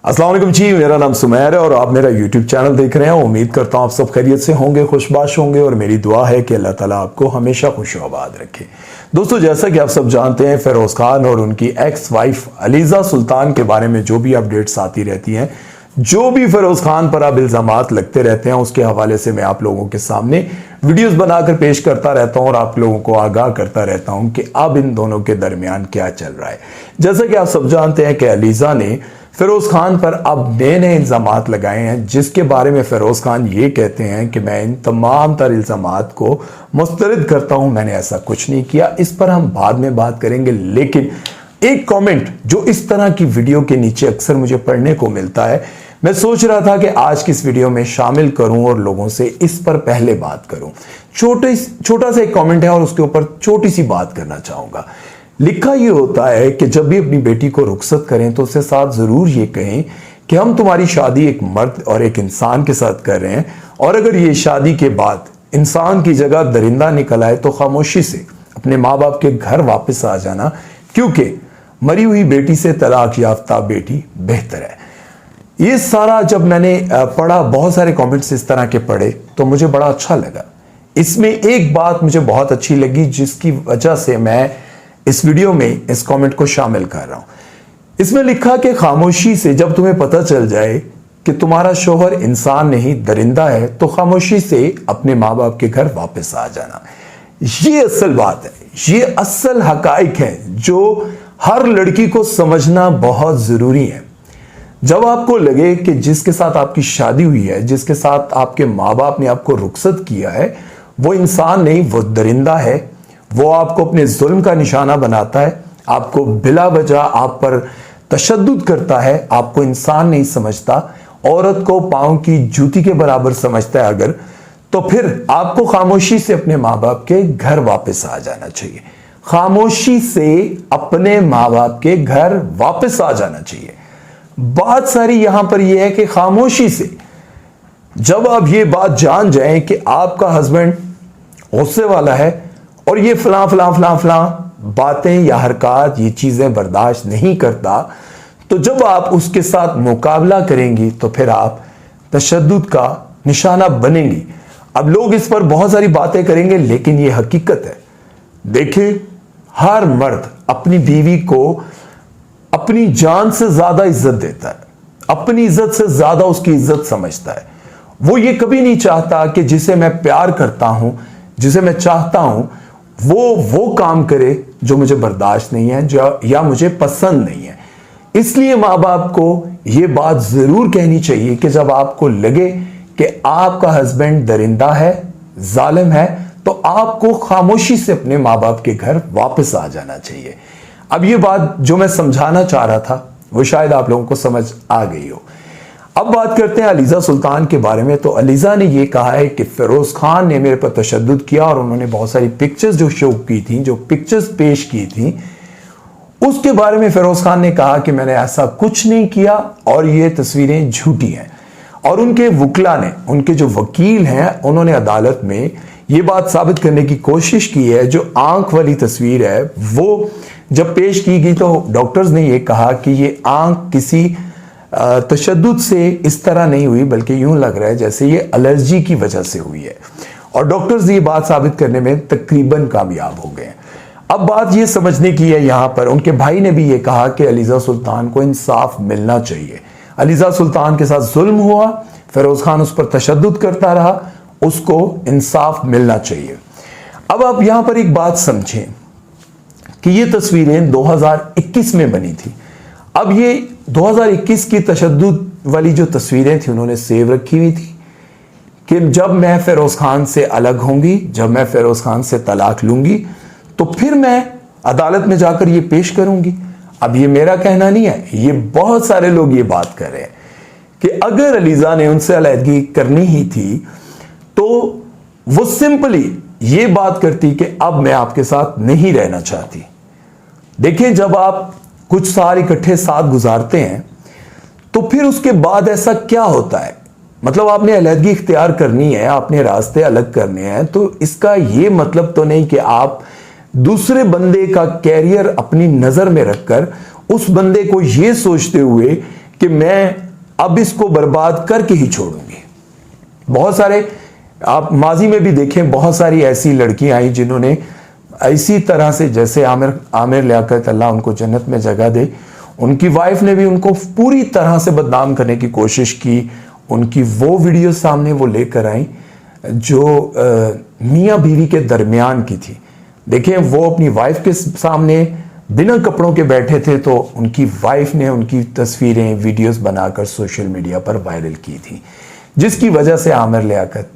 अस्सलाम वालेकुम जी, मेरा नाम सुमैर है और आप मेरा YouTube चैनल देख रहे हैं। उम्मीद करता हूँ आप सब खैरियत से होंगे, खुशबाश होंगे और मेरी दुआ है कि अल्लाह ताला आपको हमेशा खुश आबाद रखे। दोस्तों, जैसा कि आप सब जानते हैं, फेरोज खान और उनकी एक्स वाइफ अलीजा सुल्तान के बारे में जो भी अपडेट्स आती रहती हैं, जो भी फेरोज खान पर अब इल्जामात लगते रहते हैं, उसके हवाले से मैं आप लोगों के सामने वीडियोस बनाकर पेश करता रहता हूं और आप लोगों को आगाह करता रहता हूं कि अब इन दोनों के दरमियान क्या चल रहा है। जैसा कि आप सब जानते हैं कि अलीजा ने फेरोज खान पर अब नए नए इल्जामात लगाए हैं, जिसके बारे में फेरोज खान ये कहते हैं कि मैं इन तमाम तर इल्जामात को मुस्तरद करता हूं, मैंने ऐसा कुछ नहीं किया। इस पर हम बाद में बात करेंगे, लेकिन एक कमेंट जो इस तरह की वीडियो के नीचे अक्सर मुझे पढ़ने को मिलता है, मैं सोच रहा था कि आज की इस वीडियो में शामिल करूं और लोगों से इस पर पहले बात करूं। छोटा सा एक कमेंट है और उसके ऊपर छोटी सी बात करना चाहूंगा। लिखा ये होता है कि जब भी अपनी बेटी को रुखसत करें तो उसके साथ जरूर ये कहें कि हम तुम्हारी शादी एक मर्द और एक इंसान के साथ कर रहे हैं, और अगर ये शादी के बाद इंसान की जगह दरिंदा निकल आए तो खामोशी से अपने माँ बाप के घर वापस आ जाना, क्योंकि मरी हुई बेटी से तलाक याफ्ता बेटी बेहतर है। ये सारा जब मैंने पढ़ा, बहुत सारे कमेंट्स इस तरह के पढ़े, तो मुझे बड़ा अच्छा लगा। इसमें एक बात मुझे बहुत अच्छी लगी, जिसकी वजह से मैं इस वीडियो में इस कमेंट को शामिल कर रहा हूं। इसमें लिखा कि खामोशी से जब तुम्हें पता चल जाए कि तुम्हारा शोहर इंसान नहीं दरिंदा है, तो खामोशी से अपने माँ बाप के घर वापस आ जाना। ये असल बात है, ये असल हकाइक है जो हर लड़की को समझना बहुत जरूरी है। जब आपको लगे कि जिसके साथ आपकी शादी हुई है, जिसके साथ आपके माँ बाप ने आपको रुखसत किया है, वो इंसान नहीं, वो दरिंदा है, वो आपको अपने जुल्म का निशाना बनाता है, आपको बिला वजह आप पर तशद्दुद करता है, आपको इंसान नहीं समझता, औरत को पांव की जूती के बराबर समझता है अगर, तो फिर आपको खामोशी से अपने माँ बाप के घर वापस आ जाना चाहिए। खामोशी से अपने माँ बाप के घर वापस आ जाना चाहिए। बात सारी यहां पर यह है कि खामोशी से जब आप ये बात जान जाएं कि आपका हस्बैंड गुस्से वाला है और ये फलां बातें या हरकत, ये चीजें बर्दाश्त नहीं करता, तो जब आप उसके साथ मुकाबला करेंगी तो फिर आप तशद्दुद का निशाना बनेंगी। अब लोग इस पर बहुत सारी बातें करेंगे, लेकिन ये हकीकत है। देखिए, हर मर्द अपनी बीवी को अपनी जान से ज्यादा इज्जत देता है, अपनी इज्जत से ज्यादा उसकी इज्जत समझता है। वो ये कभी नहीं चाहता कि जिसे मैं प्यार करता हूं, जिसे मैं चाहता हूं, वो काम करे जो मुझे बर्दाश्त नहीं है या मुझे पसंद नहीं है। इसलिए माँ बाप को यह बात जरूर कहनी चाहिए कि जब आपको लगे कि आपका हस्बैंड दरिंदा है, जालिम है, तो आपको खामोशी से अपने माँ बाप के घर वापस आ जाना चाहिए। अब ये बात जो मैं समझाना चाह रहा था वो शायद आप लोगों को समझ आ गई हो। अब बात करते हैं अलीजा सुल्तान के बारे में। तो अलीजा ने ये कहा है कि फेरोज खान ने मेरे पर तशद्दुद किया और उन्होंने बहुत सारी पिक्चर्स जो शो की थी, जो पिक्चर्स पेश की थी, उसके बारे में फेरोज खान ने कहा कि मैंने ऐसा कुछ नहीं किया और ये तस्वीरें झूठी हैं। और उनके वकीला ने, उनके जो वकील हैं, उन्होंने अदालत में ये बात साबित करने की कोशिश की है, जो आंख वाली तस्वीर है वो जब पेश की गई तो डॉक्टर्स ने ये कहा कि ये आंख किसी तशद्दुद से इस तरह नहीं हुई, बल्कि यूं लग रहा है जैसे ये एलर्जी की वजह से हुई है। और डॉक्टर्स ये बात साबित करने में तकरीबन कामयाब हो गए। अब बात ये समझने की है, यहां पर उनके भाई ने भी ये कहा कि अलीजा सुल्तान को इंसाफ मिलना चाहिए। अलीजा सुल्तान के साथ जुल्म हुआ, फेरोज खान उस पर तशद्दुद करता रहा, उसको इंसाफ मिलना चाहिए। अब आप यहां पर एक बात समझें कि ये तस्वीरें 2021 में बनी थी। अब ये 2021 की तशद्दुद वाली जो तस्वीरें थी, उन्होंने सेव रखी हुई थी कि जब मैं फेरोज खान से अलग होंगी, जब मैं फेरोज खान से तलाक लूंगी, तो फिर मैं अदालत में जाकर ये पेश करूंगी। अब ये मेरा कहना नहीं है, ये बहुत सारे लोग ये बात कर रहे हैं कि अगर अलीजा ने उनसे अलहदगी करनी ही थी तो वो सिंपली ये बात करती कि अब मैं आपके साथ नहीं रहना चाहती। देखिए, जब आप कुछ साल इकट्ठे साथ गुजारते हैं तो फिर उसके बाद ऐसा क्या होता है, मतलब आपने अलहदगी इख्तियार करनी है, आपने रास्ते अलग करने हैं, तो इसका ये मतलब तो नहीं कि आप दूसरे बंदे का कैरियर अपनी नजर में रखकर उस बंदे को ये सोचते हुए कि मैं अब इसको बर्बाद करके ही छोड़ूंगी। बहुत सारे आप माजी में भी देखें, बहुत सारी ऐसी लड़कियां आई जिन्होंने इसी तरह से, जैसे आमिर लियाकत, अल्लाह उनको जन्नत में जगह दे, उनकी वाइफ ने भी उनको पूरी तरह से बदनाम करने की कोशिश की। उनकी वो वीडियो सामने वो लेकर आई जो मियाँ बीवी के दरमियान की थी। देखिए, वो अपनी वाइफ के सामने बिना कपड़ों के बैठे थे, तो उनकी वाइफ ने उनकी तस्वीरें, वीडियोस बनाकर सोशल मीडिया पर वायरल की थी, जिसकी वजह से आमिर लियाकत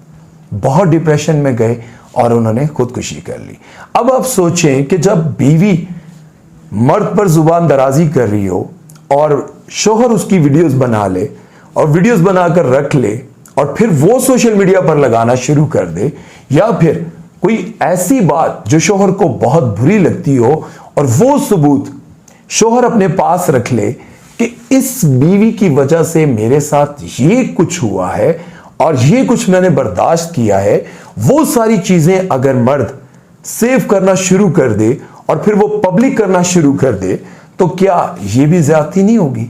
बहुत डिप्रेशन में गए और उन्होंने खुदकुशी कर ली। अब आप सोचें कि जब बीवी मर्द पर जुबान दराजी कर रही हो और शोहर उसकी वीडियोस बना ले और वीडियोस बनाकर रख ले और फिर वो सोशल मीडिया पर लगाना शुरू कर दे, या फिर कोई ऐसी बात जो शोहर को बहुत बुरी लगती हो और वो सबूत शोहर अपने पास रख ले कि इस बीवी की वजह से मेरे साथ ये कुछ हुआ है और ये कुछ मैंने बर्दाश्त किया है, वो सारी चीजें अगर मर्द सेव करना शुरू कर दे और फिर वो पब्लिक करना शुरू कर दे, तो क्या ये भी ज्यादती नहीं होगी?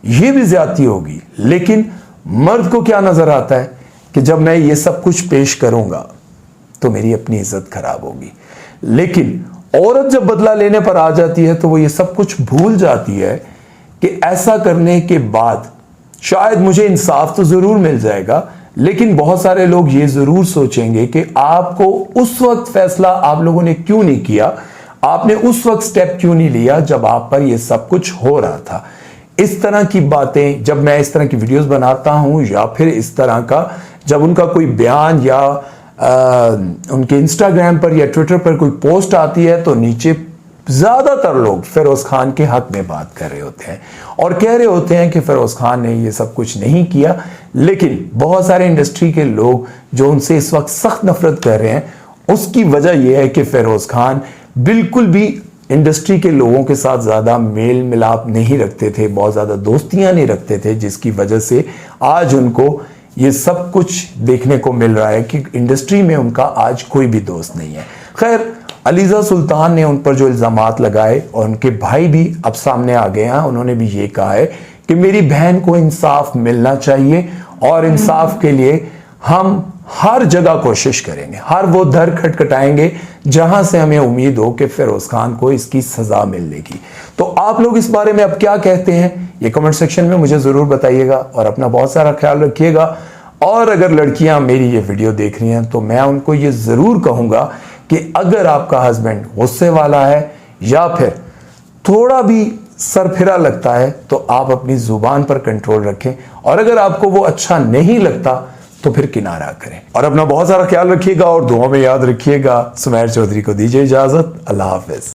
ये भी ज्यादती होगी। लेकिन मर्द को क्या नजर आता है कि जब मैं ये सब कुछ पेश करूंगा तो मेरी अपनी इज्जत खराब होगी। लेकिन औरत जब बदला लेने पर आ जाती है तो वो ये सब कुछ भूल जाती है कि ऐसा करने के बाद शायद मुझे इंसाफ तो जरूर मिल जाएगा, लेकिन बहुत सारे लोग ये जरूर सोचेंगे कि आपको उस वक्त फैसला आप लोगों ने क्यों नहीं किया, आपने उस वक्त स्टेप क्यों नहीं लिया जब आप पर ये सब कुछ हो रहा था। इस तरह की बातें जब मैं इस तरह की वीडियोस बनाता हूं, या फिर इस तरह का जब उनका कोई बयान या उनके इंस्टाग्राम पर या ट्विटर पर कोई पोस्ट आती है, तो नीचे ज्यादातर लोग फिरोज खान के हक में बात कर रहे होते हैं और कह रहे होते हैं कि फिरोज खान ने ये सब कुछ नहीं किया। लेकिन बहुत सारे इंडस्ट्री के लोग जो उनसे इस वक्त सख्त नफरत कर रहे हैं, उसकी वजह यह है कि फिरोज खान बिल्कुल भी इंडस्ट्री के लोगों के साथ ज्यादा मेल मिलाप नहीं रखते थे, बहुत ज्यादा दोस्तियां नहीं रखते थे, जिसकी वजह से आज उनको ये सब कुछ देखने को मिल रहा है कि इंडस्ट्री में उनका आज कोई भी दोस्त नहीं है। खैर, अलीजा सुल्तान ने उन पर जो इल्जामात लगाए और उनके भाई भी अब सामने आ गए हैं, उन्होंने भी ये कहा है कि मेरी बहन को इंसाफ मिलना चाहिए और इंसाफ के लिए हम हर जगह कोशिश करेंगे, हर वो दर खटखटाएंगे जहां से हमें उम्मीद हो कि फिरोज खान को इसकी सजा मिलेगी। तो आप लोग इस बारे में अब क्या कहते हैं, ये कमेंट सेक्शन में मुझे जरूर बताइएगा और अपना बहुत सारा ख्याल रखिएगा। और अगर लड़कियां मेरी ये वीडियो देख रही हैं तो मैं उनको ये जरूर कहूंगा कि अगर आपका हस्बैंड गुस्से वाला है या फिर थोड़ा भी सरफिरा लगता है, तो आप अपनी जुबान पर कंट्रोल रखें, और अगर आपको वो अच्छा नहीं लगता तो फिर किनारा करें। और अपना बहुत सारा ख्याल रखिएगा और दुआ में याद रखिएगा। सुमैर चौधरी को दीजिए इजाजत। अल्लाह हाफिज।